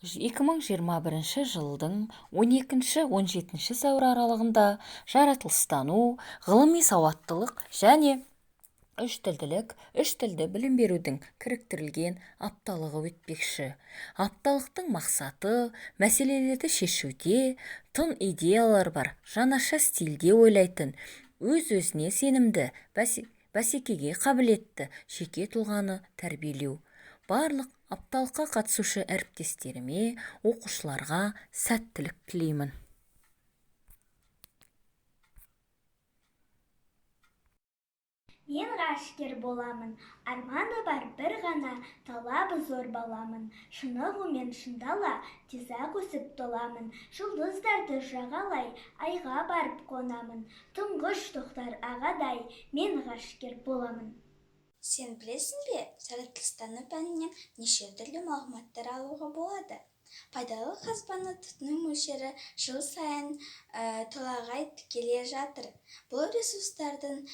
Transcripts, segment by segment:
2021 жылдың 12-17 сәуір аралығында жаратылыстану, ғылыми сауаттылық және үш тілді білім берудің кіріктірілген апталығы өтпекші. Апталықтың мақсаты мәселелерді шешуде, тың идеялар бар, жаңаша стильде ойлайтын, өз-өзіне сенімді, бәсекеге қабілетті жеке тұлғаны тәрбиелеу. Барлық апталыққа қатысушы әріптестеріме, оқушыларға сәттілік тілеймін. Мен ғашкер боламын, арманы бар бір ғана, талабы зор баламын. Шынығумен шындала, тезақ өсіп толамын. Жұлдыздарды жағалай, айға барып қонамын. Тұңғыш Тоқтар ағадай, мен ғашкер боламын. Сен білесің бе, жаратылыстану пәнінен неше түрлі мағлұматтар алуға болады? Пайдалы қазбаны тұтыну мөлшері жыл сайын толағай келе жатыр. Бұл ресурстардың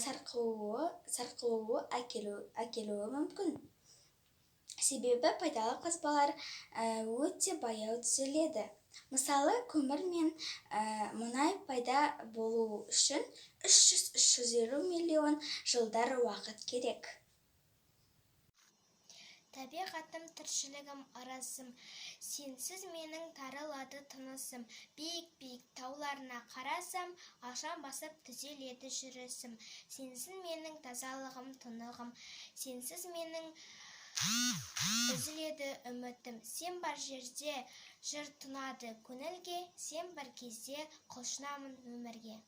сарқылуы әкелуі мүмкін. Себебі пайдалы қазбалар өте баяу түзіледі. Мысалы, көмір мен мұнай пайда болу үшін 300-350 миллион жылдар уақыт керек. Табиғатым, тіршілігім, арасым, сенсіз менің тарылады тынысым. Биік-биік тауларына қарасам, алшам басып түзеледі жүрісім. Сенсіз менің тазалығым, тынығым, сенсіз менің үзіледі үмітім. Сен бар жерде жыр тұнады көңілге, сен бір кезде құлшынамын өмірге.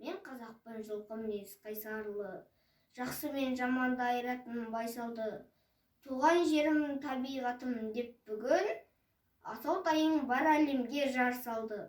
Мен қазақпын, жылқы мінез қайсарлы, жақсы мен жаманды айыратын байсалды. Туған жерім, табиғатым деп бүгін, асау тайың бар әлемге жар салды.